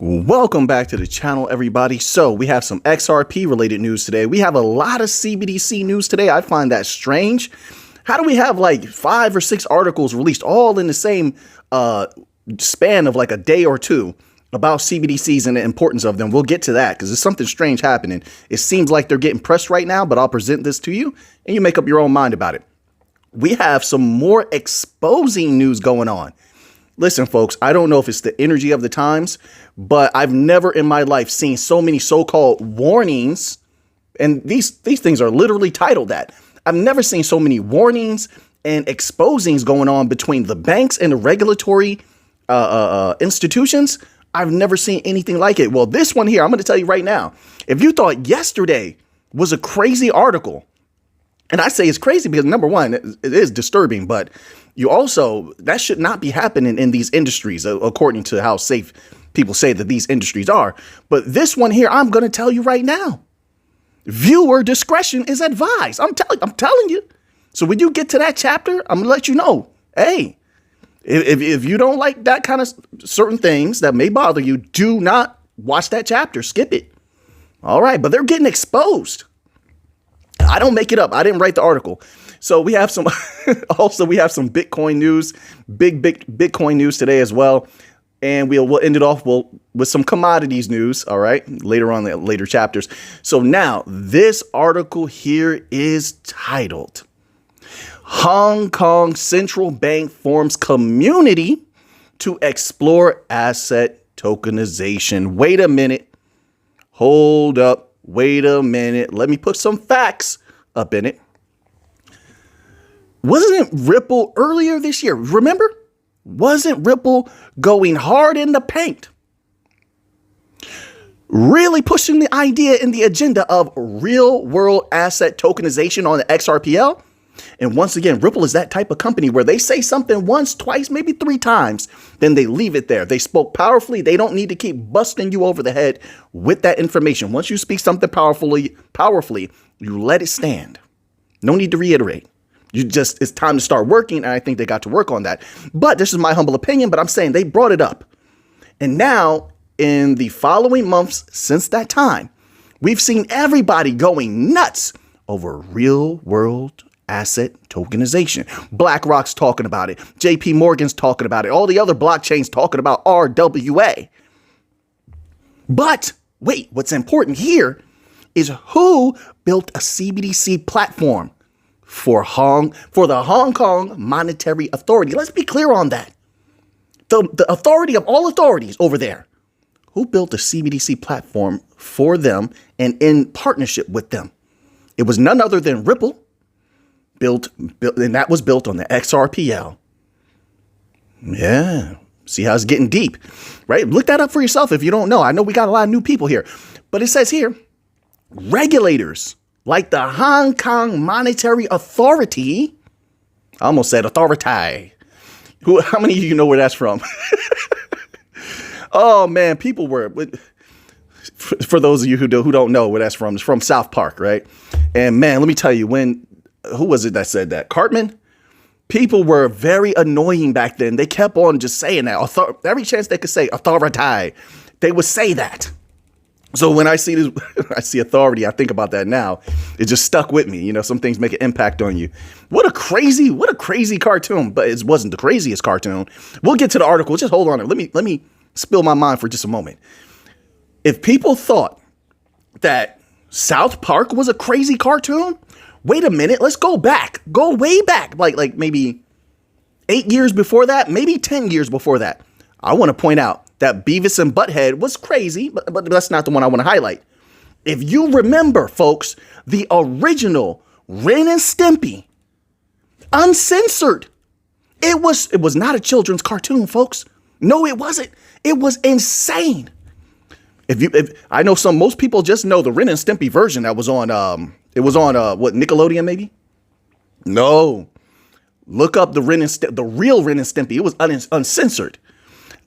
Welcome back to the channel, everybody. So we have some XRP related news today. We have a lot of CBDC news today. I find that strange. How do we have like 5 or 6 articles released all in the same span of like a day or two about CBDCs and the importance of them? We'll get to that because there's something strange happening. It seems like they're getting pressed right now, but I'll present this to you and you make up your own mind about it. We have some more exposing news going on. Listen, folks, I don't know if it's the energy of the times, but I've never in my life seen so many so-called warnings. And these things are literally titled that. I've never seen so many warnings and exposings going on between the banks and the regulatory institutions. I've never seen anything like it. Well, this one here, I'm going to tell you right now, if you thought yesterday was a crazy article, and I say it's crazy because number one, it is disturbing, but you also, that should not be happening in these industries, according to how safe people say that these industries are. But this one here, I'm going to tell you right now, viewer discretion is advised. I'm telling you. So when you get to that chapter, I'm going to let you know, hey, if you don't like that kind of certain things that may bother you, do not watch that chapter. Skip it. All right. But they're getting exposed. I don't make it up. I didn't write the article. So we have some also we have some Bitcoin news, big Bitcoin news today as well. And we'll end it off with some commodities news. All right. Later on, later chapters. So now this article here is titled Hong Kong Central Bank Forms Community to Explore Asset Tokenization. Wait a minute. Hold up. Wait a minute. Let me put some facts up in it. Wasn't it Ripple earlier this year? Remember? Wasn't Ripple going hard in the paint? Really pushing the idea and the agenda of real world asset tokenization on the XRPL? And once again, Ripple is that type of company where they say something once, twice, maybe 3 times, then they leave it there. They spoke powerfully. They don't need to keep busting you over the head with that information. Once you speak something powerfully, you let it stand. No need to reiterate. It's time to start working. And I think they got to work on that. But this is my humble opinion, but I'm saying they brought it up. And now in the following months since that time, we've seen everybody going nuts over real world asset tokenization. BlackRock's talking about it. JP Morgan's talking about it. All the other blockchains talking about RWA. But wait, what's important here is who built a CBDC platform for the Hong Kong Monetary Authority. Let's be clear on that. The authority of all authorities over there. Who built a CBDC platform for them and in partnership with them? It was none other than Ripple. Built, and that was built on the XRPL. Yeah. See how it's getting deep, right? Look that up for yourself if you don't know. I know we got a lot of new people here, but it says here, regulators like the Hong Kong Monetary Authority. I almost said authority. How many of you know where that's from? Oh man, people were, for those of you who don't know where that's from, it's from South Park, right? And man, let me tell you, who was it that said that? Cartman? People were very annoying back then. They kept on just saying that. Every chance they could say authority, they would say that. So when I see this, I see authority, I think about that now. It just stuck with me. You know, some things make an impact on you. What a crazy cartoon. But it wasn't the craziest cartoon. We'll get to the article. Just hold on. Let me spill my mind for just a moment. If people thought that South Park was a crazy cartoon, wait a minute, let's go back. Go way back, like maybe 8 years before that, maybe 10 years before that. I want to point out that Beavis and Butthead was crazy, but that's not the one I want to highlight. If you remember, folks, the original Ren and Stimpy, uncensored. It was not a children's cartoon, folks. No, it wasn't. It was insane. If I know most people just know the Ren and Stimpy version that was on it was on what, Nickelodeon maybe? No. Look up the real Ren and Stimpy. It was uncensored.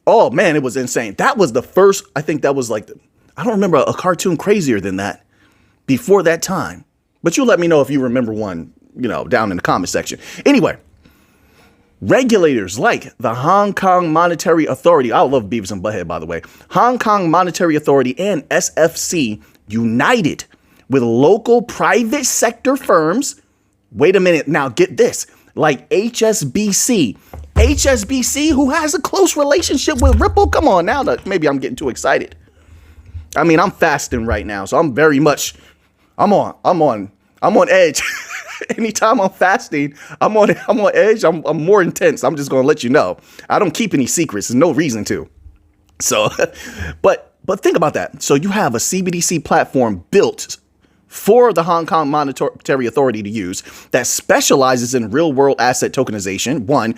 Oh man, it was insane. That was the first, I think that was like, I don't remember a cartoon crazier than that before that time. But you let me know if you remember one, down in the comment section. Anyway, Regulators like the Hong Kong Monetary Authority, I love Beavis and Butthead, by the way, Hong Kong Monetary Authority and SFC united with local private sector firms. Wait a minute, now get this, like HSBC. HSBC, who has a close relationship with Ripple. Come on now, maybe I'm getting too excited. I mean, I'm fasting right now, so I'm very much, I'm on edge. Anytime I'm fasting, I'm on edge. I'm more intense. I'm just gonna let you know. I don't keep any secrets. There's no reason to. So, but think about that. So you have a CBDC platform built for the Hong Kong Monetary Authority to use that specializes in real world asset tokenization. One,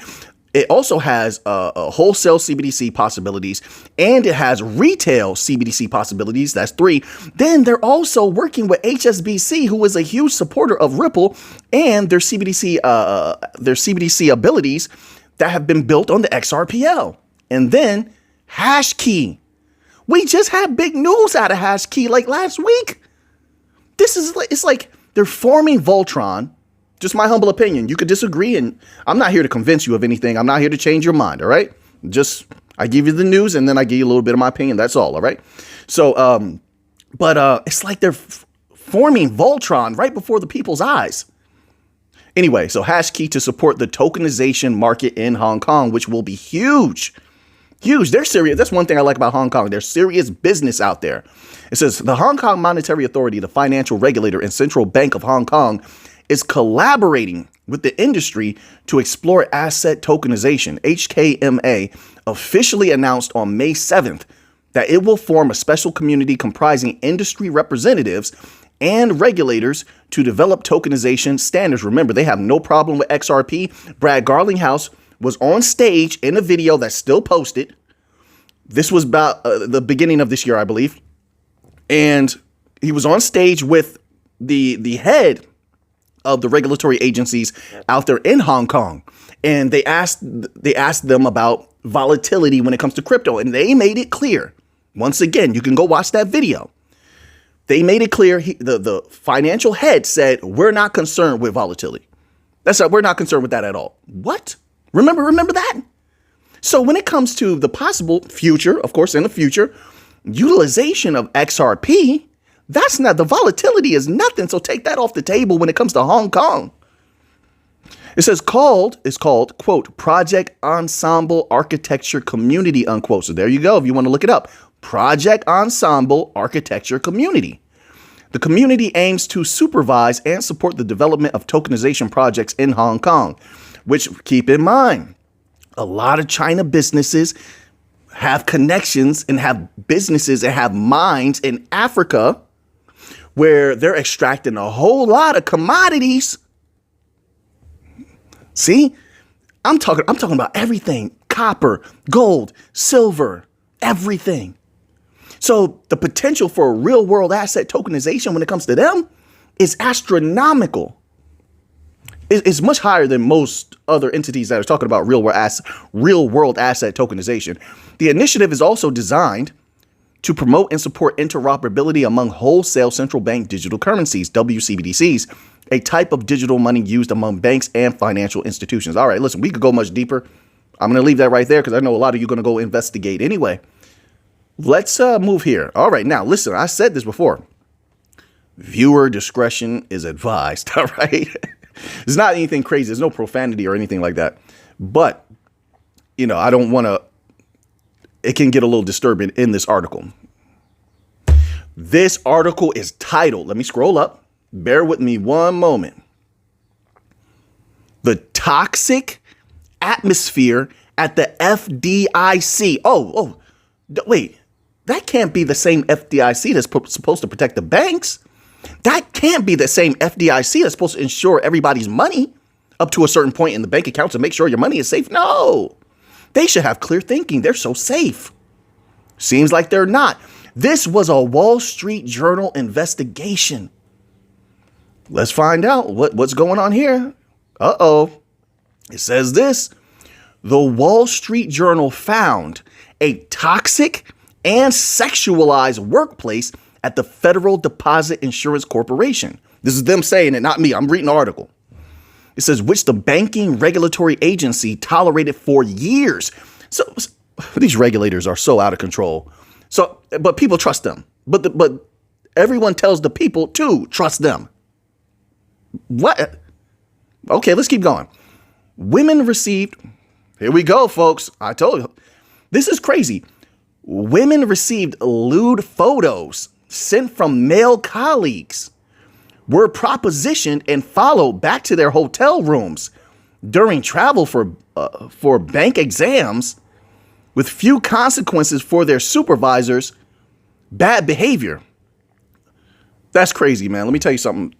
it also has wholesale CBDC possibilities, and it has retail CBDC possibilities. That's 3. Then they're also working with HSBC, who is a huge supporter of Ripple and their CBDC abilities that have been built on the XRPL. And then HashKey. We just had big news out of HashKey like last week. It's like they're forming Voltron. Just my humble opinion. You could disagree, and I'm not here to convince you of anything. I'm not here to change your mind, all right? Just, I give you the news, and then I give you a little bit of my opinion. That's all right? So, it's like they're forming Voltron right before the people's eyes. Anyway, so HashKey to support the tokenization market in Hong Kong, which will be huge. Huge. They're serious. That's one thing I like about Hong Kong. There's serious business out there. It says, the Hong Kong Monetary Authority, the financial regulator and central bank of Hong Kong, is collaborating with the industry to explore asset tokenization. HKMA officially announced on May 7th that it will form a special community comprising industry representatives and regulators to develop tokenization standards. Remember, they have no problem with XRP. Brad Garlinghouse was on stage in a video that's still posted. This was about the beginning of this year, I believe. And he was on stage with the head of the regulatory agencies out there in Hong Kong. And they asked them about volatility when it comes to crypto. And they made it clear. Once again, you can go watch that video. They made it clear. The financial head said, we're not concerned with volatility. We're not concerned with that at all. What? Remember that? So when it comes to the possible future, of course, in the future, utilization of XRP, that's not, the volatility is nothing. So take that off the table when it comes to Hong Kong. It says it's called, quote, Project Ensemble Architecture Community, unquote. So there you go. If you want to look it up, Project Ensemble Architecture Community. The community aims to supervise and support the development of tokenization projects in Hong Kong, which, keep in mind, a lot of China businesses have connections and have businesses and have mines in Africa where they're extracting a whole lot of commodities. See, I'm talking about everything: copper, gold, silver, everything. So the potential for real world asset tokenization when it comes to them is astronomical. It's much higher than most other entities that are talking about real world asset tokenization. The initiative is also designed to promote and support interoperability among wholesale central bank digital currencies, WCBDCs, a type of digital money used among banks and financial institutions. All right, listen, we could go much deeper. I'm going to leave that right there because I know a lot of you are going to go investigate anyway. Let's move here. All right, now listen, I said this before. Viewer discretion is advised, all right? It's not anything crazy. There's no profanity or anything like that. But, I don't want to, it can get a little disturbing in this article. This article is titled, let me scroll up. Bear with me one moment. The Toxic Atmosphere at the FDIC. Wait, that can't be the same FDIC that's supposed to protect the banks. That can't be the same FDIC that's supposed to ensure everybody's money up to a certain point in the bank account to make sure your money is safe. No, they should have clear thinking. They're so safe. Seems like they're not. This was a Wall Street Journal investigation. Let's find out what's going on here. It says this. The Wall Street Journal found a toxic and sexualized workplace at the Federal Deposit Insurance Corporation. This is them saying it, not me. I'm reading the article. It says, which the banking regulatory agency tolerated for years. So these regulators are so out of control. So, but people trust them. But everyone tells the people to trust them. What? Okay, let's keep going. Women received, here we go, folks. I told you, this is crazy. Women received lewd photos sent from male colleagues, were propositioned and followed back to their hotel rooms during travel for bank exams, with few consequences for their supervisors' bad behavior. That's crazy, man. Let me tell you something.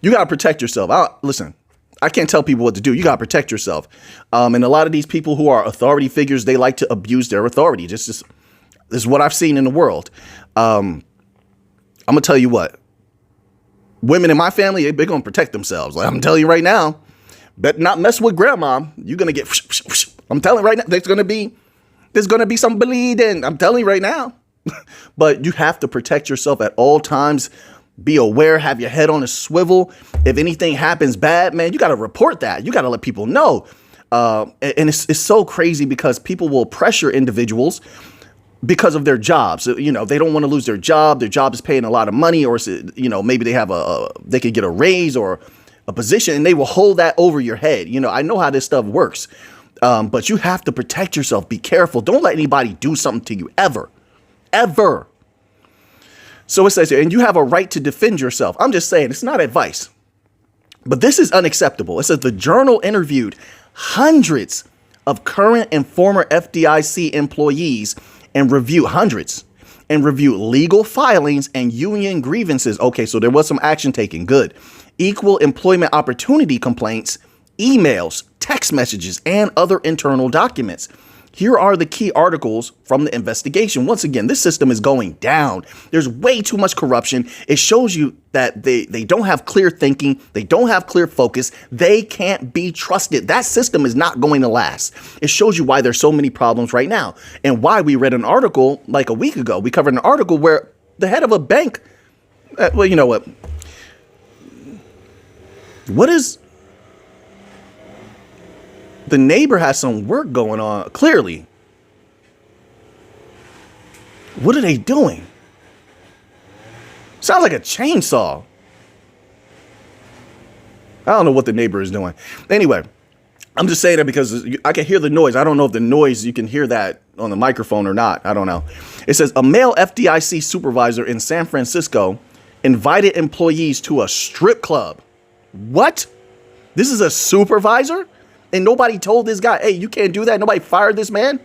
You got to protect yourself. Listen, I can't tell people what to do. You got to protect yourself. And a lot of these people who are authority figures, they like to abuse their authority. This is what I've seen in the world. I'm going to tell you what. Women in my family, they're going to protect themselves. Like I'm telling you right now, bet not mess with grandma. You're going to get, I'm telling you right now, there's going to be some bleeding. I'm telling you right now. But you have to protect yourself at all times. Be aware, have your head on a swivel. If anything happens bad, man, you got to report that. You got to let people know. And it's so crazy because people will pressure individuals because of their jobs. You know, they don't want to lose their job. Their job is paying a lot of money, or, you know, maybe they could get a raise or a position, and they will hold that over your head. You know, I know how this stuff works, but you have to protect yourself. Be careful. Don't let anybody do something to you ever. So it says here, and you have a right to defend yourself. I'm just saying, it's not advice, but this is unacceptable. It says the journal interviewed hundreds of current and former FDIC employees and review legal filings and union grievances. Okay, so there was some action taken. Good. Equal employment opportunity complaints, emails, text messages, and other internal documents. Here are the key articles from the investigation. Once again, this system is going down. There's way too much corruption. It shows you that they don't have clear thinking. They don't have clear focus. They can't be trusted. That system is not going to last. It shows you why there's so many problems right now and why we read an article like a week ago. We covered an article where the head of a bank, well, you know what? What is... The neighbor has some work going on, clearly. What are they doing? Sounds like a chainsaw. I don't know what the neighbor is doing. Anyway, I'm just saying that because I can hear the noise. I don't know if the noise, you can hear that on the microphone or not. I don't know. It says a male FDIC supervisor in San Francisco invited employees to a strip club. What? This is a supervisor? And nobody told this guy, hey, you can't do that. Nobody fired this man.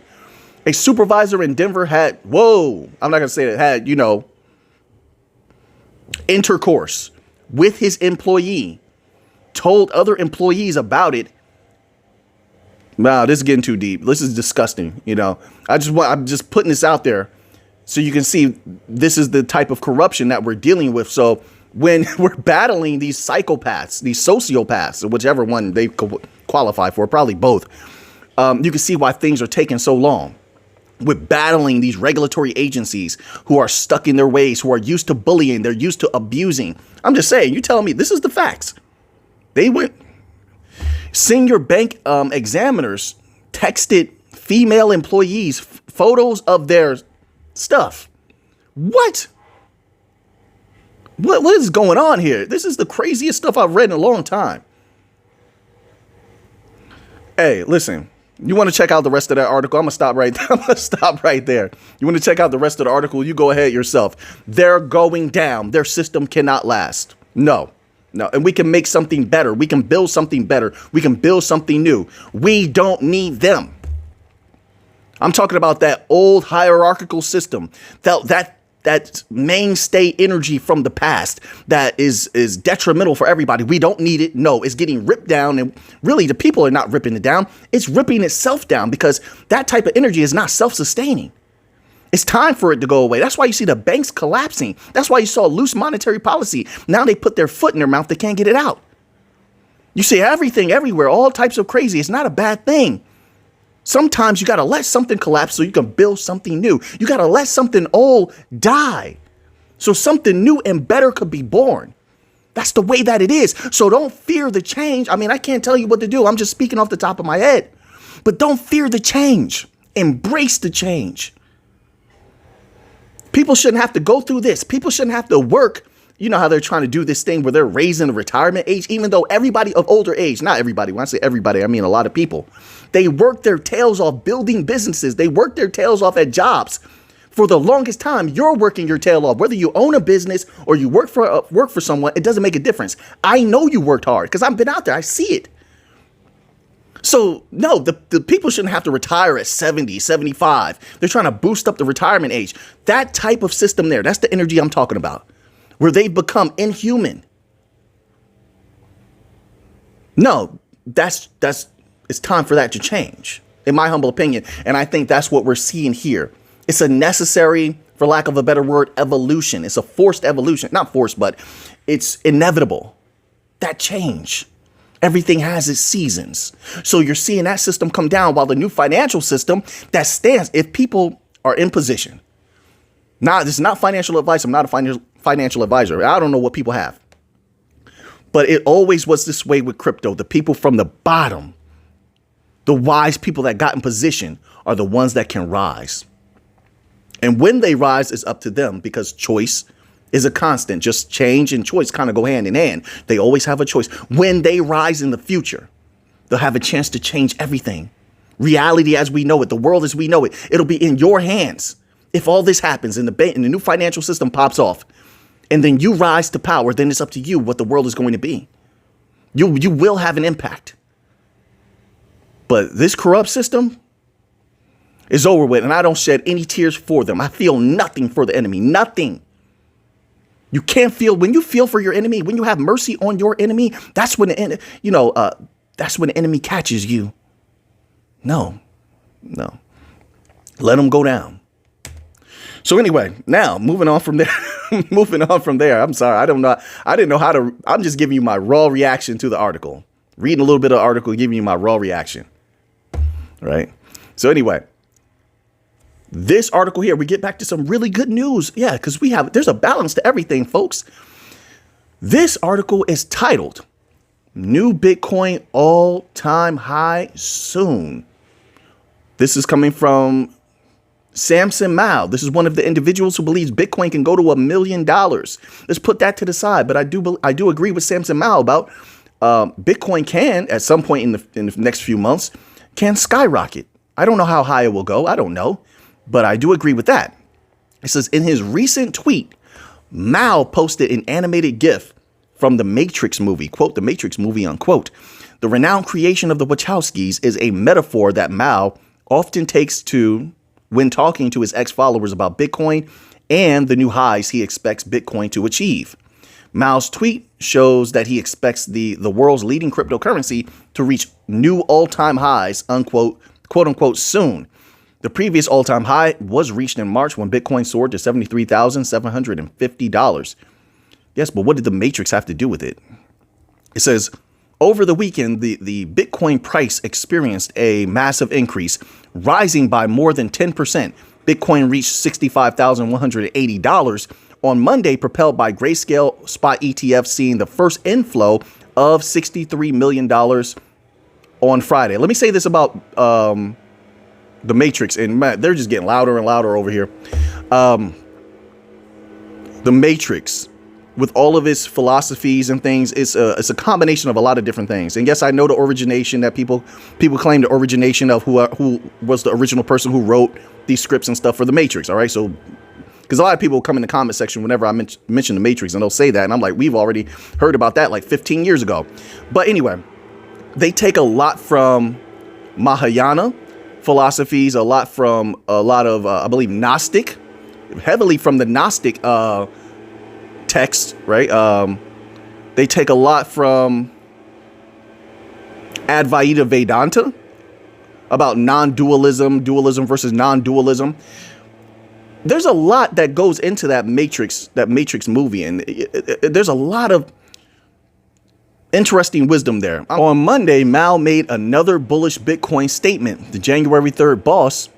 A supervisor in Denver had, I'm not going to say it, had, you know, intercourse with his employee, told other employees about it. Wow, this is getting too deep. This is disgusting. You know, I'm just putting this out there so you can see this is the type of corruption that we're dealing with. So when we're battling these psychopaths, these sociopaths, or whichever one they qualify for, probably both, you can see why things are taking so long. We're battling these regulatory agencies who are stuck in their ways, who are used to bullying, they're used to abusing. I'm just saying, you telling me this is the facts. They went, senior bank examiners texted female employees photos of their stuff. What is going on here? This is the craziest stuff I've read in a long time. Hey, listen, you want to check out the rest of that article? I'm going to stop right there. I'm going to stop right there. You want to check out the rest of the article? You go ahead yourself. They're going down. Their system cannot last. No. And we can make something better. We can build something better. We can build something new. We don't need them. I'm talking about that old hierarchical system, that mainstay energy from the past that is detrimental for everybody. We don't need it. No, it's getting ripped down. And really, the people are not ripping it down. It's ripping itself down because that type of energy is not self-sustaining. It's time for it to go away. That's why you see the banks collapsing. That's why you saw loose monetary policy. Now they put their foot in their mouth. They can't get it out. You see everything everywhere, all types of crazy. It's not a bad thing. Sometimes you got to let something collapse so you can build something new. You got to let something old die so something new and better could be born. That's the way that it is. So don't fear the change. I mean, I can't tell you what to do. I'm just speaking off the top of my head. But don't fear the change. Embrace the change. People shouldn't have to go through this. People shouldn't have to work. You know how they're trying to do this thing where they're raising the retirement age, even though everybody of older age, not everybody, when I say everybody, I mean a lot of people, they work their tails off building businesses. They work their tails off at jobs. For the longest time, you're working your tail off. Whether you own a business or you work for someone, it doesn't make a difference. I know you worked hard because I've been out there. I see it. So, no, the people shouldn't have to retire at 70, 75. They're trying to boost up the retirement age. That type of system there, that's the energy I'm talking about, where they've become inhuman. No, it's time for that to change, in my humble opinion. And I think that's what we're seeing here. It's a necessary, for lack of a better word, evolution. It's a forced evolution. Not forced, but it's inevitable. That change. Everything has its seasons. So you're seeing that system come down while the new financial system that stands, if people are in position. Now, this is not financial advice. I'm not a financial advisor. I don't know what people have. But it always was this way with crypto. The people from the bottom, the wise people that got in position, are the ones that can rise. And when they rise is up to them, because choice is a constant. Just change and choice kind of go hand in hand. They always have a choice. When they rise in the future, they'll have a chance to change everything. Reality as we know it, the world as we know it, it'll be in your hands. If all this happens and the new financial system pops off, and then you rise to power, then it's up to you what the world is going to be. You will have an impact. But this corrupt system is over with, and I don't shed any tears for them. I feel nothing for the enemy, nothing. You can't feel, when you feel for your enemy, when you have mercy on your enemy, that's when that's when the enemy catches you. No. Let them go down. So anyway, now moving on from there. I'm sorry. I didn't know how to, I'm just giving you my raw reaction to the article. Reading a little bit of the article, giving you my raw reaction. Right. So anyway, this article here, we get back to some really good news. Yeah, because there's a balance to everything, folks. This article is titled, New Bitcoin All-Time High Soon. This is coming from Samson Mao. This is one of the individuals who believes Bitcoin can go to $1 million. Let's put that to the side. But I do agree with Samson Mao about Bitcoin can, at some point in the next few months, can skyrocket. I don't know how high it will go. I don't know. But I do agree with that. It says, in his recent tweet, Mao posted an animated GIF from the Matrix movie, quote, the Matrix movie, unquote. The renowned creation of the Wachowskis is a metaphor that Mao often takes to when talking to his ex-followers about Bitcoin and the new highs he expects Bitcoin to achieve. Mao's tweet shows that he expects the world's leading cryptocurrency to reach new all-time highs, unquote, quote unquote, soon. The previous all-time high was reached in March when Bitcoin soared to $73,750. Yes, but what did the Matrix have to do with it? It says, over the weekend, the Bitcoin price experienced a massive increase, rising by more than 10%. Bitcoin reached $65,180 on Monday, propelled by Grayscale spot ETF, seeing the first inflow of $63 million on Friday. Let me say this about the Matrix, and they're just getting louder and louder over here. The Matrix, with all of its philosophies and things, it's a combination of a lot of different things. And yes, I know the origination that people claim the origination of who was the original person who wrote these scripts and stuff for the Matrix. All right, so because a lot of people come in the comment section whenever I mention the Matrix, and they'll say that, and I'm like, we've already heard about that like 15 years ago. But anyway, they take a lot from Mahayana philosophies, a lot of I believe Gnostic, heavily from the Gnostic text, right? They take a lot from Advaita Vedanta about non-dualism, dualism versus non-dualism. There's a lot that goes into that Matrix movie, and there's a lot of interesting wisdom there. On Monday, Mao made another bullish Bitcoin statement. The January 3rd boss.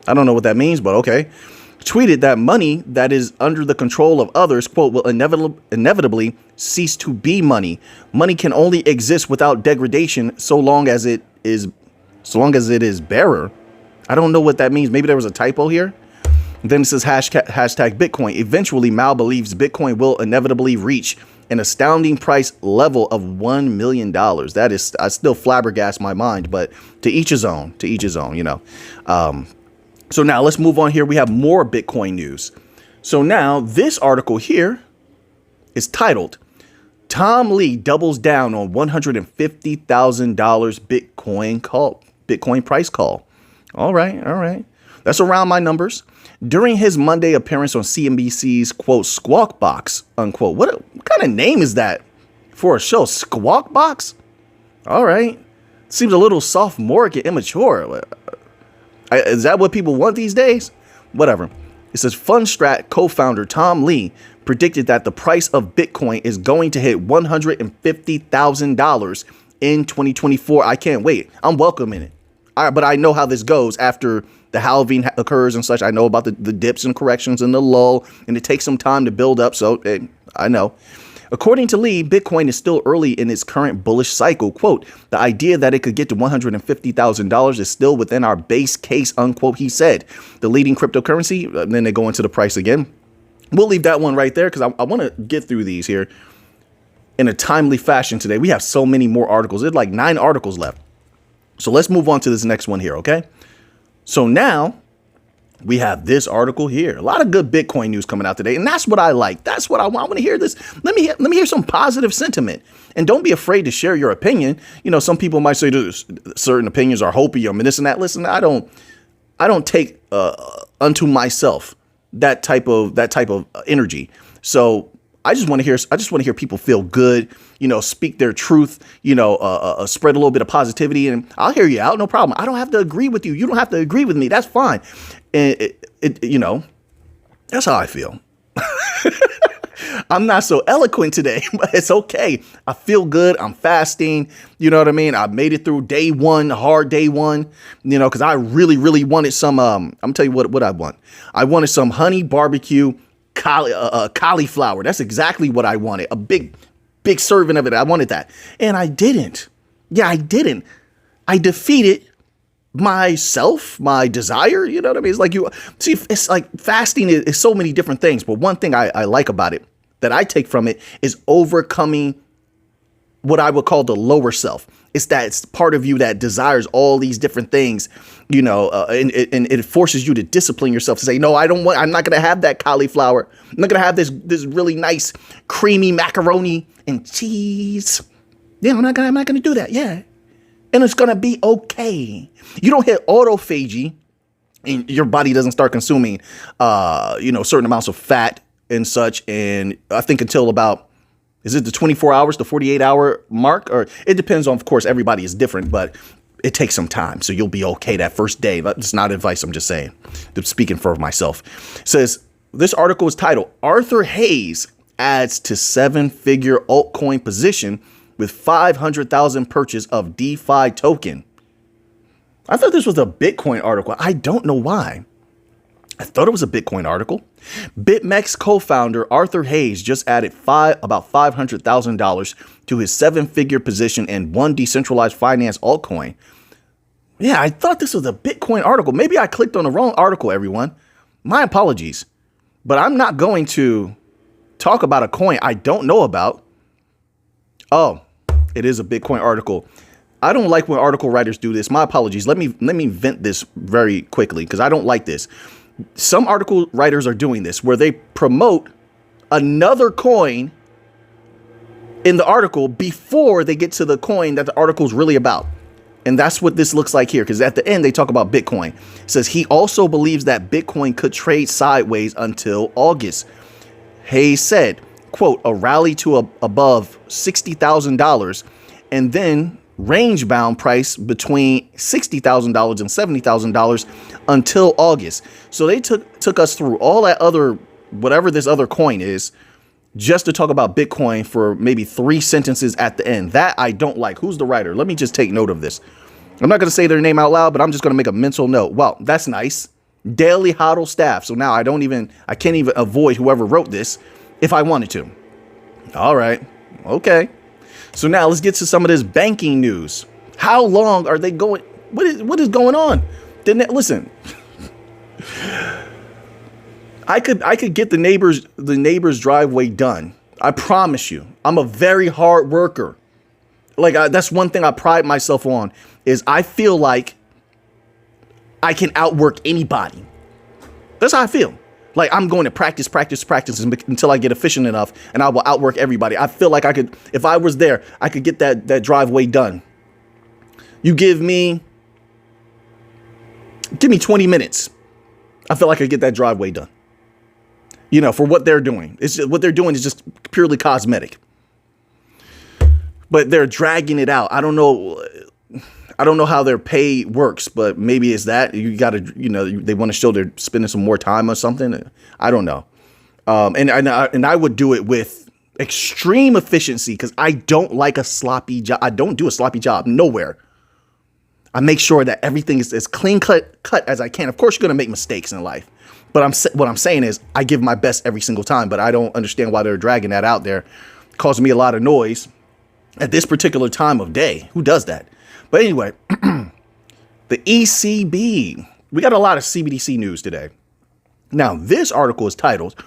I don't know what that means, but okay. tweeted that money that is under the control of others, quote, will inevitably cease to be money. Money can only exist without degradation so long as it is bearer. I don't know what that means. Maybe there was a typo here. Then it says hashtag Bitcoin. Eventually, Mao believes Bitcoin will inevitably reach an astounding price level of $1 million. That is, I still flabbergast my mind, but to each his own, you know. So now let's move on here. We have more Bitcoin news. So now this article here is titled, Tom Lee doubles down on $150,000 Bitcoin price call. All right. That's around my numbers. During his Monday appearance on CNBC's, quote, Squawk Box, unquote. What kind of name is that for a show? Squawk Box? All right. Seems a little sophomoric and immature. Is that what people want these days? Whatever. It says Fundstrat co-founder Tom Lee predicted that the price of Bitcoin is going to hit $150,000 in 2024. I can't wait. I'm welcoming it. But I know how this goes after the halving occurs and such. I know about the dips and corrections and the lull, and it takes some time to build up. So I know. According to Lee, Bitcoin is still early in its current bullish cycle. Quote, the idea that it could get to $150,000 is still within our base case, unquote, he said. The leading cryptocurrency, then they go into the price again. We'll leave that one right there because I want to get through these here in a timely fashion today. We have so many more articles. There's like 9 articles left. So let's move on to this next one here, okay? So now we have this article here. A lot of good Bitcoin news coming out today, and that's what I like. That's what I want. I want to hear this. Let me hear some positive sentiment, and don't be afraid to share your opinion. You know, some people might say certain opinions are hopium and this and that. Listen, I don't take unto myself that type of energy. So I just want to hear people feel good, you know, speak their truth, you know, spread a little bit of positivity, and I'll hear you out. No problem. I don't have to agree with you. You don't have to agree with me. That's fine. And you know, that's how I feel. I'm not so eloquent today, but it's okay. I feel good. I'm fasting. You know what I mean? I made it through day one, hard day one, you know, because I really, really wanted some, I'm gonna tell you what I want. I wanted some honey barbecue cauliflower. That's exactly what I wanted. A big serving of it. I wanted that. And I didn't. Yeah, I didn't. I defeated myself, my desire. You know what I mean? It's like it's like fasting is so many different things. But one thing I like about it that I take from it is overcoming what I would call the lower self. It's part of you that desires all these different things, you know, and it forces you to discipline yourself to say, no, I'm not going to have that cauliflower. I'm not going to have this really nice creamy macaroni and cheese. Yeah, I'm not going to do that. Yeah. And it's going to be okay. You don't hit autophagy and your body doesn't start consuming, you know, certain amounts of fat and such. And I think until about, is it the 24 hours, the 48-hour mark? Or it depends on, of course, everybody is different, but it takes some time. So you'll be okay that first day. That's not advice. I'm just saying. I'm speaking for myself. It says, this article is titled, Arthur Hayes adds to 7-figure altcoin position with 500,000 purchase of DeFi token. I thought this was a Bitcoin article. I don't know why. I thought it was a Bitcoin article. BitMEX co-founder Arthur Hayes just added about $500,000 to his 7-figure position in one decentralized finance altcoin. Yeah, I thought this was a Bitcoin article. Maybe I clicked on the wrong article, everyone. My apologies. But I'm not going to talk about a coin I don't know about. Oh, it is a Bitcoin article. I don't like when article writers do this. My apologies. Let me vent this very quickly because I don't like this. Some article writers are doing this where they promote another coin in the article before they get to the coin that the article is really about. And that's what this looks like here, because at the end they talk about Bitcoin. It says he also believes that Bitcoin could trade sideways until August. Hayes said, quote, a rally to above $60,000 and then range bound price between $60,000 and $70,000 until August. So they took us through all that other, whatever this other coin is, just to talk about Bitcoin for maybe 3 sentences at the end. That I don't like. Who's the writer? Let me just take note of this. I'm not going to say their name out loud, but I'm just going to make a mental note. Wow, that's nice. Daily hodl staff. So now I can't even avoid whoever wrote this if I wanted to. All right. Okay. So now let's get to some of this banking news. How long are they going? What is going on? Listen, I could get the neighbor's driveway done. I promise you. I'm a very hard worker. That's one thing I pride myself on is I feel like I can outwork anybody. That's how I feel. Like I'm going to practice until I get efficient enough and I will outwork everybody. I feel like I could, if I was there, I could get that driveway done. You give me 20 minutes. I feel like I could get that driveway done. For what they're doing. What they're doing is just purely cosmetic. But they're dragging it out. I don't know how their pay works, but maybe it's that you got to, they want to show they're spending some more time or something. I don't know. And I would do it with extreme efficiency because I don't like a sloppy job. I don't do a sloppy job nowhere. I make sure that everything is as clean cut as I can. Of course, you're going to make mistakes in life. But what I'm saying is I give my best every single time. But I don't understand why they're dragging that out there. It causing me a lot of noise at this particular time of day. Who does that? But anyway, the ECB. We got a lot of CBDC news today. Now, this article is titled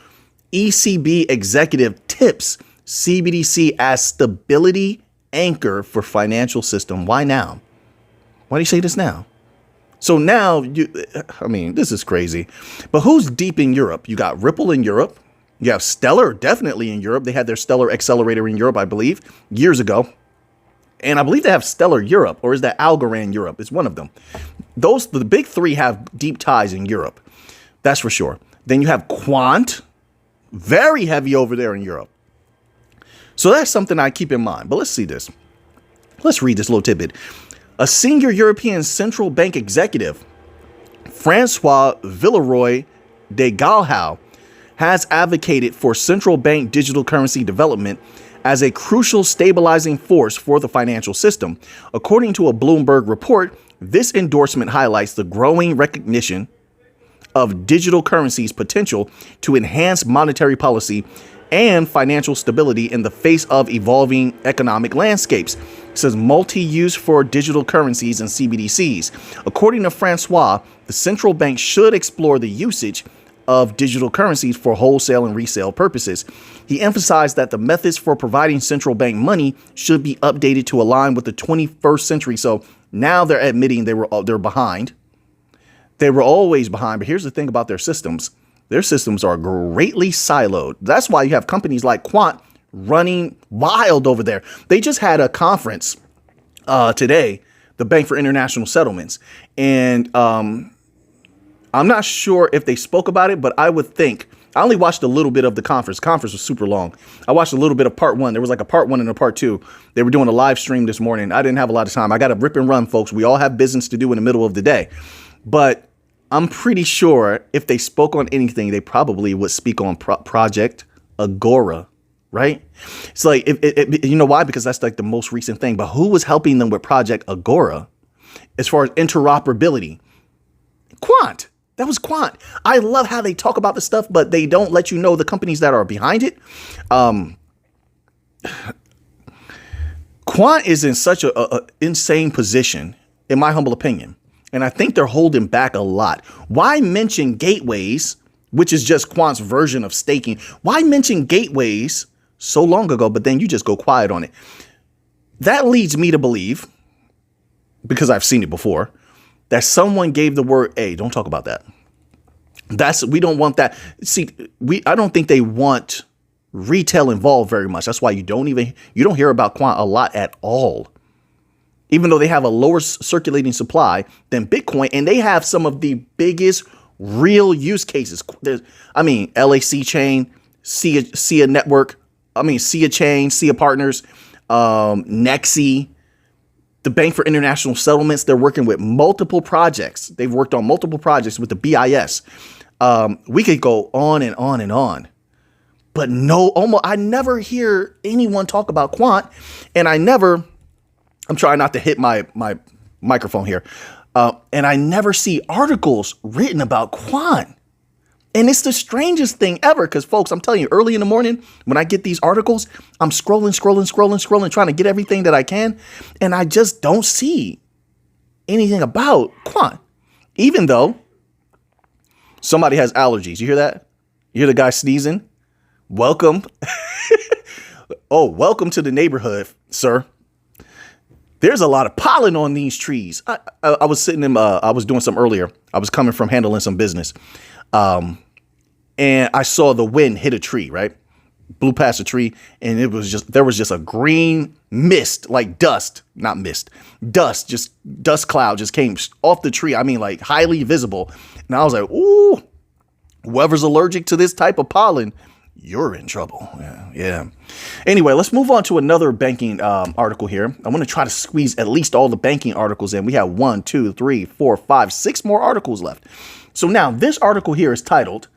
ECB Executive Tips CBDC as Stability Anchor for Financial System. Why now? Why do you say this now? So now, this is crazy. But who's deep in Europe? You got Ripple in Europe. You have Stellar definitely in Europe. They had their Stellar Accelerator in Europe, I believe, years ago. And I believe they have Stellar Europe, or is that Algorand Europe? It's one of them. The big three have deep ties in Europe. That's for sure. Then you have Quant, very heavy over there in Europe. So that's something I keep in mind. But let's see this. Let's read this little tidbit. A senior European central bank executive, Francois Villeroy de Gaulhau, has advocated for central bank digital currency development as a crucial stabilizing force for the financial system. According to a Bloomberg report, this endorsement highlights the growing recognition of digital currency's potential to enhance monetary policy and financial stability in the face of evolving economic landscapes. It says multi-use for digital currencies and CBDCs. According to Francois, the central bank should explore the usage of digital currencies for wholesale and resale purposes. He emphasized that the methods for providing central bank money should be updated to align with the 21st century. So now they're admitting they're behind. They were always behind. But here's the thing about their systems. Their systems are greatly siloed. That's why you have companies like Quant running wild over there. They just had a conference today, the Bank for International Settlements. And I'm not sure if they spoke about it, but I would think I only watched a little bit of the conference. The conference was super long. I watched a little bit of part one. There was like a part one and a part two. They were doing a live stream this morning. I didn't have a lot of time. I got to rip and run, folks. We all have business to do in the middle of the day. But I'm pretty sure if they spoke on anything, they probably would speak on Project Agora, right? It's like, you know why? Because that's like the most recent thing. But who was helping them with Project Agora as far as interoperability? Quant. That was Quant. I love how they talk about this stuff, but they don't let you know the companies that are behind it. Quant is in such a insane position, in my humble opinion. And I think they're holding back a lot. Why mention gateways, which is just Quant's version of staking? Why mention gateways so long ago, but then you just go quiet on it? That leads me to believe, because I've seen it before, that someone gave the word, hey, don't talk about that. We don't want that. See, I don't think they want retail involved very much. That's why you don't hear about Quant a lot at all. Even though they have a lower circulating supply than Bitcoin, and they have some of the biggest real use cases. LAC chain, SIA network, SIA chain, SIA partners, Nexi, the Bank for International Settlements. They're working with multiple projects. They've worked on multiple projects with the BIS. We could go on and on and on. But I never hear anyone talk about Quant, and I'm trying not to hit my microphone here. And I never see articles written about quant. And it's the strangest thing ever because, folks, I'm telling you, early in the morning, when I get these articles, I'm scrolling, trying to get everything that I can. And I just don't see anything about quant, even though somebody has allergies. You hear that? You hear the guy sneezing? Welcome. Oh, welcome to the neighborhood, sir. There's a lot of pollen on these trees. I was sitting in, I was doing some earlier. I was coming from handling some business. And I saw the wind hit a tree, right? Blew past a tree, and there was just a green mist, like dust, not mist, dust, just dust cloud just came off the tree. I mean, like highly visible. And I was like, ooh, whoever's allergic to this type of pollen, you're in trouble. Yeah. Anyway, let's move on to another banking article here. I want to try to squeeze at least all the banking articles in. We have 1, 2, 3, 4, 5, 6 more articles left. So now this article here is titled,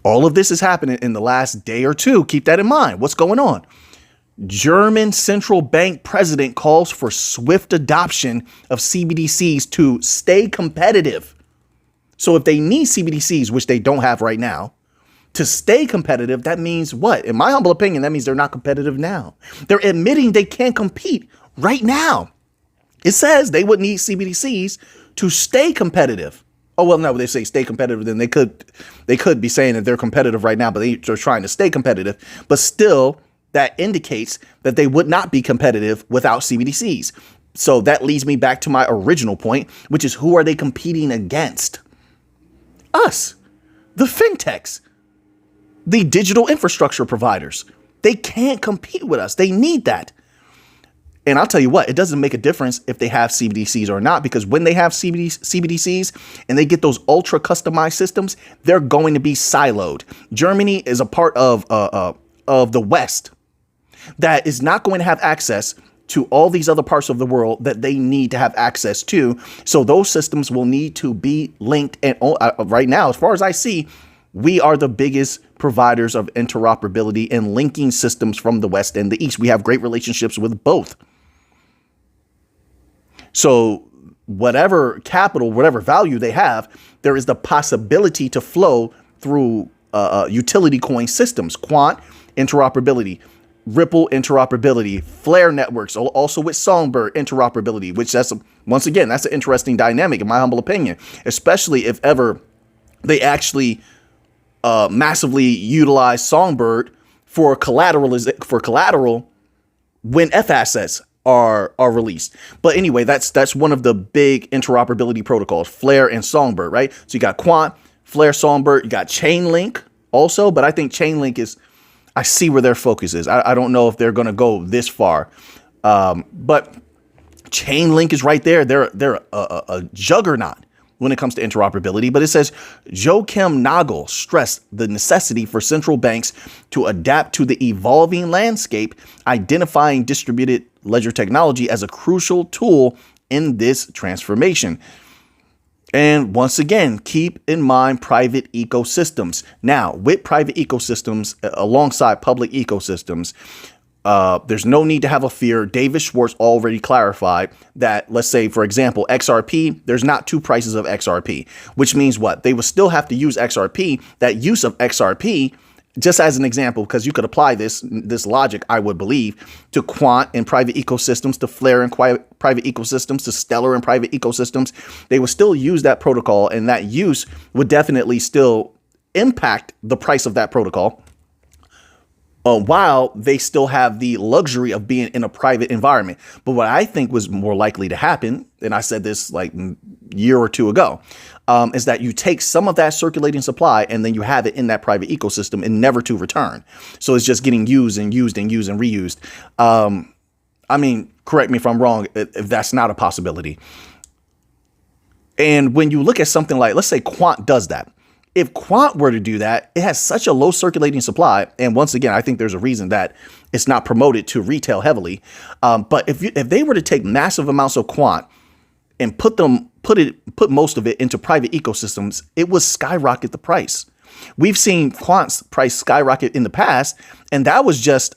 all of this is happening in the last day or two. Keep that in mind. What's going on? German central bank president calls for swift adoption of CBDCs to stay competitive. So if they need CBDCs, which they don't have right now, to stay competitive, that means what? In my humble opinion, that means they're not competitive now. They're admitting they can't compete right now. It says they would need CBDCs to stay competitive. Oh, well, no, they say stay competitive, then they could be saying that they're competitive right now, but they're trying to stay competitive. But still, that indicates that they would not be competitive without CBDCs. So that leads me back to my original point, which is who are they competing against? Us, the fintechs, the digital infrastructure providers. They can't compete with us. They need that. And I'll tell you what, it doesn't make a difference if they have CBDCs or not, because when they have CBDCs and they get those ultra customized systems, they're going to be siloed. Germany is a part of the West that is not going to have access to all these other parts of the world that they need to have access to. So those systems will need to be linked. And right now, as far as I see, we are the biggest providers of interoperability and linking systems from the West and the East. We have great relationships with both. So whatever capital, whatever value they have, there is the possibility to flow through utility coin systems, quant interoperability, Ripple interoperability, Flare networks, also with Songbird interoperability, which once again, that's an interesting dynamic in my humble opinion, especially if ever they actually massively utilize Songbird for collateral when F assets are released. But anyway, that's one of the big interoperability protocols, Flare and Songbird, right? So you got Quant, Flare, Songbird, you got Chainlink also, but I think Chainlink I see where their focus is. I don't know if they're going to go this far, but Chainlink is right there. They're a juggernaut when it comes to interoperability. But it says Joachim Nagel stressed the necessity for central banks to adapt to the evolving landscape, identifying distributed ledger technology as a crucial tool in this transformation. And once again, keep in mind private ecosystems. Now, with private ecosystems alongside public ecosystems, there's no need to have a fear. David Schwartz already clarified that, let's say, for example, XRP, there's not two prices of XRP, which means what? They would still have to use XRP. That use of XRP, just as an example, because you could apply this logic, I would believe, to Quant and private ecosystems, to Flare and private ecosystems, to Stellar and private ecosystems. They would still use that protocol, and that use would definitely still impact the price of that protocol, while they still have the luxury of being in a private environment. But what I think was more likely to happen, and I said this like a year or two ago, is that you take some of that circulating supply and then you have it in that private ecosystem and never to return. So it's just getting used and reused. I mean, correct me if I'm wrong, if that's not a possibility. And when you look at something like, let's say Quant does that. If Quant were to do that, it has such a low circulating supply. And once again, I think there's a reason that it's not promoted to retail heavily. But if they were to take massive amounts of Quant and put most of it into private ecosystems, it would skyrocket the price. We've seen Quant's price skyrocket in the past, and that was just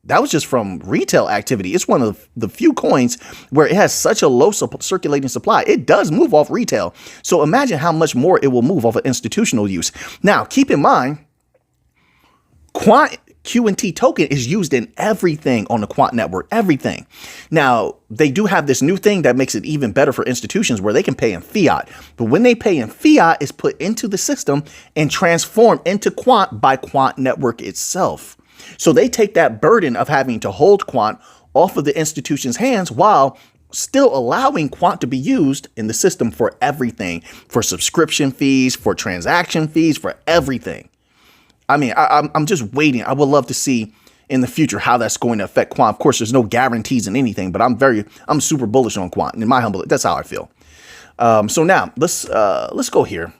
That was just from retail activity. It's one of the few coins where it has such a low circulating supply. It does move off retail. So imagine how much more it will move off of institutional use. Now, keep in mind, Quant Q&T token is used in everything on the Quant network, everything. Now, they do have this new thing that makes it even better for institutions where they can pay in fiat. But when they pay in fiat, it's put into the system and transformed into Quant by Quant network itself. So they take that burden of having to hold Quant off of the institution's hands while still allowing Quant to be used in the system for everything, for subscription fees, for transaction fees, for everything. I mean, I'm just waiting. I would love to see in the future how that's going to affect Quant. Of course, there's no guarantees in anything, but I'm super bullish on Quant. In my humble, that's how I feel. So now let's go here.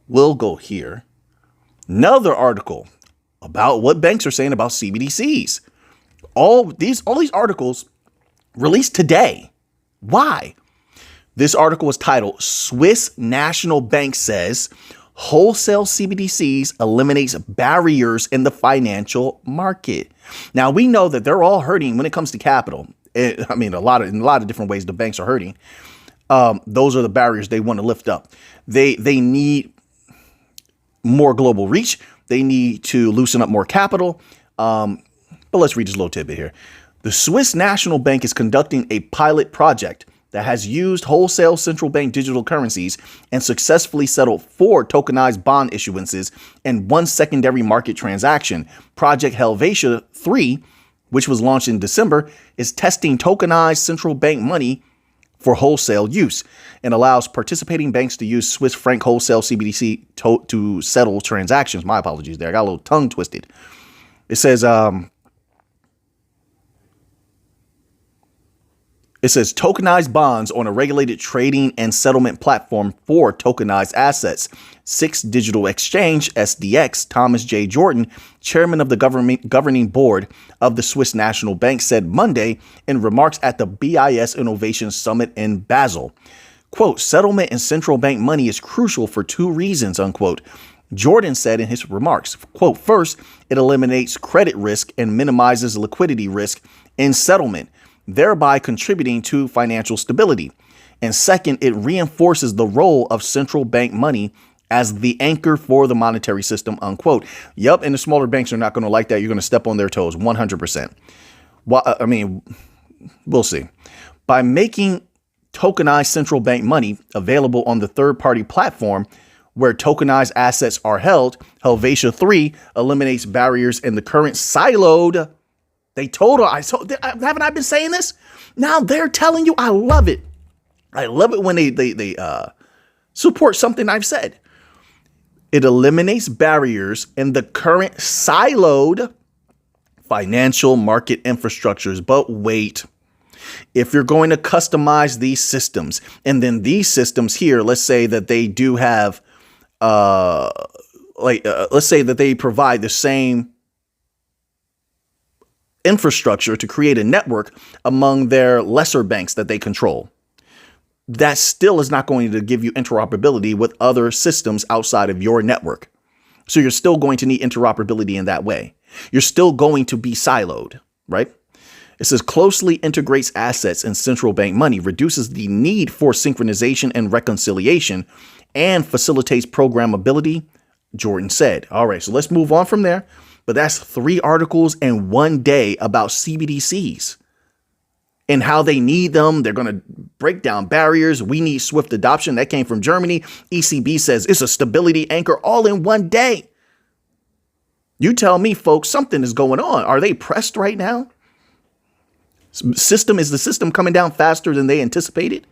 We'll go here. Another article about what banks are saying about CBDCs. All these articles released today. Why? This article was titled Swiss National Bank says wholesale CBDCs eliminates barriers in the financial market. Now, we know that they're all hurting when it comes to capital. In a lot of different ways the banks are hurting. Those are the barriers they want to lift up. They need more global reach. They need to loosen up more capital. But let's read this little tidbit here. The Swiss National Bank is conducting a pilot project that has used wholesale central bank digital currencies and successfully settled 4 tokenized bond issuances and 1 secondary market transaction. Project Helvetia 3, which was launched in December, is testing tokenized central bank money for wholesale use and allows participating banks to use Swiss franc wholesale CBDC to settle transactions. My apologies there. I got a little tongue twisted. It says tokenized bonds on a regulated trading and settlement platform for tokenized assets. Six Digital Exchange, SDX, Thomas J. Jordan, chairman of the governing board of the Swiss National Bank, said Monday in remarks at the BIS Innovation Summit in Basel. Quote, settlement in central bank money is crucial for 2 reasons, unquote. Jordan said in his remarks, quote, first, it eliminates credit risk and minimizes liquidity risk in settlement, thereby contributing to financial stability. And second, it reinforces the role of central bank money as the anchor for the monetary system, unquote. Yep, and the smaller banks are not going to like that. You're going to step on their toes, 100%. Well, I mean, we'll see. By making tokenized central bank money available on the third-party platform where tokenized assets are held, Helvetia 3 eliminates barriers in the current siloed. Haven't I been saying this? Now they're telling you. I love it. I love it when they support something I've said. It eliminates barriers in the current siloed financial market infrastructures. But wait, if you're going to customize these systems, and then these systems here, let's say that they do have, let's say that they provide the same infrastructure to create a network among their lesser banks that they control. That still is not going to give you interoperability with other systems outside of your network. So you're still going to need interoperability in that way. You're still going to be siloed, right? It says closely integrates assets and central bank money, reduces the need for synchronization and reconciliation, and facilitates programmability, Jordan said. All right, so let's move on from there. But that's 3 articles in 1 day about CBDCs and how they need them. They're going to break down barriers. We need swift adoption. That came from Germany. ECB says it's a stability anchor, all in 1 day. You tell me, folks, something is going on. Are they pressed right now? Is the system coming down faster than they anticipated?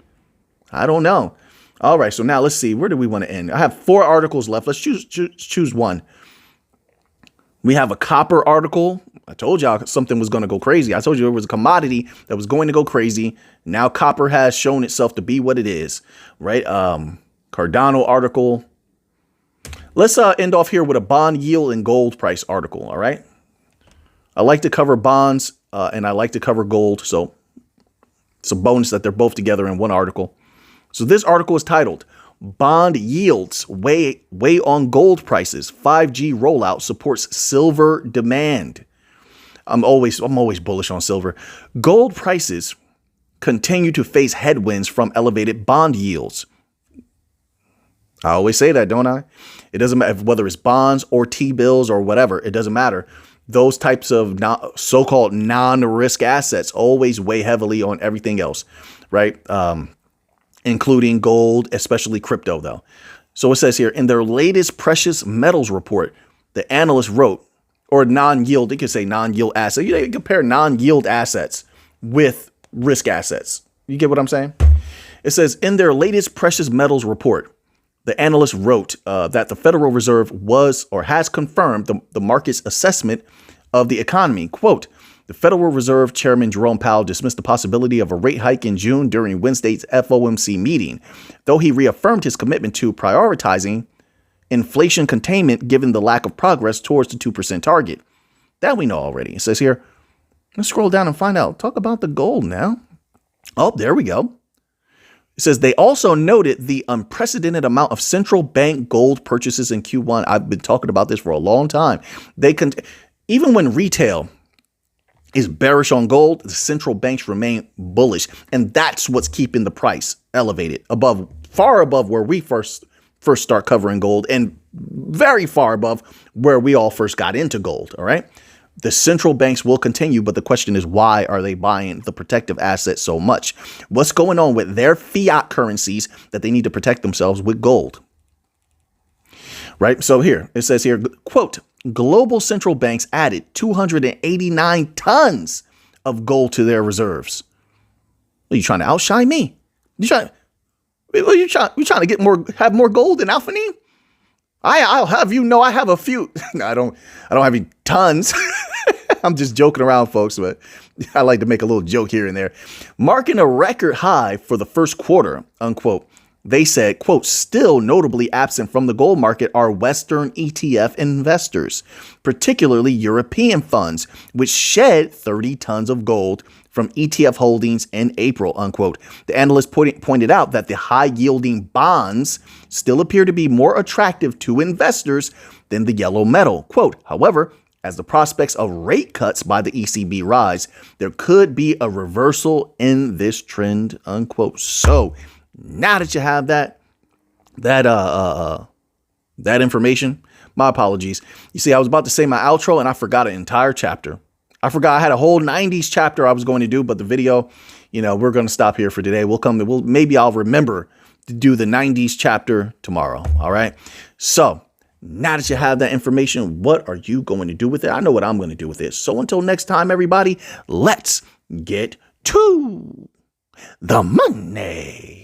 I don't know. All right, so now let's see. Where do we want to end? I have 4 articles left. Let's choose one. We have a copper article. I told y'all something was going to go crazy. I told you it was a commodity that was going to go crazy. Now copper has shown itself to be what it is, right? Cardano article. Let's end off here with a bond yield and gold price article, all right? I like to cover bonds and I like to cover gold, so it's a bonus that they're both together in one article. So this article is titled, Bond Yields Weigh on Gold Prices. 5G Rollout Supports Silver Demand. I'm always bullish on silver. Gold prices continue to face headwinds from elevated bond yields. I always say that, don't I? It doesn't matter whether it's bonds or T-bills or whatever. It doesn't matter. Those types of so-called non-risk assets always weigh heavily on everything else, right? Including gold, especially crypto, though. So it says here, in their latest precious metals report, the analyst wrote, or non-yield, they could say non-yield assets. You compare non-yield assets with risk assets. You get what I'm saying? It says, in their latest precious metals report, the analyst wrote that the Federal Reserve was or has confirmed the market's assessment of the economy. Quote, the Federal Reserve Chairman Jerome Powell dismissed the possibility of a rate hike in June during Wednesday's FOMC meeting, though he reaffirmed his commitment to prioritizing inflation containment given the lack of progress towards the 2% target. That we know already. It says here, let's scroll down and find out. Talk about the gold now. Oh, there we go. It says they also noted the unprecedented amount of central bank gold purchases in Q1. I've been talking about this for a long time. Even when retail is bearish on gold, the central banks remain bullish. And that's what's keeping the price elevated far above where we first start covering gold and very far above where we all first got into gold. All right. The central banks will continue, but the question is, why are they buying the protective asset so much? What's going on with their fiat currencies that they need to protect themselves with gold? Right. So here it says here, quote, global central banks added 289 tons of gold to their reserves. Are you trying to outshine me? You trying to have more gold than Alphanine? I'll have you know I have a few. No, I don't have any tons. I'm just joking around, folks, but I like to make a little joke here and there. Marking a record high for the first quarter, unquote. They said, quote, still notably absent from the gold market are Western ETF investors, particularly European funds, which shed 30 tons of gold from ETF holdings in April, unquote. The analyst pointed out that the high-yielding bonds still appear to be more attractive to investors than the yellow metal. Quote, however, as the prospects of rate cuts by the ECB rise, there could be a reversal in this trend, unquote. So now that you have that information, my apologies. You see, I was about to say my outro and I forgot an entire chapter. I forgot I had a whole 90s chapter I was going to do, but the video, we're going to stop here for today. Maybe I'll remember to do the 90s chapter tomorrow. All right. So now that you have that information, what are you going to do with it? I know what I'm going to do with it. So until next time, everybody, let's get to the money.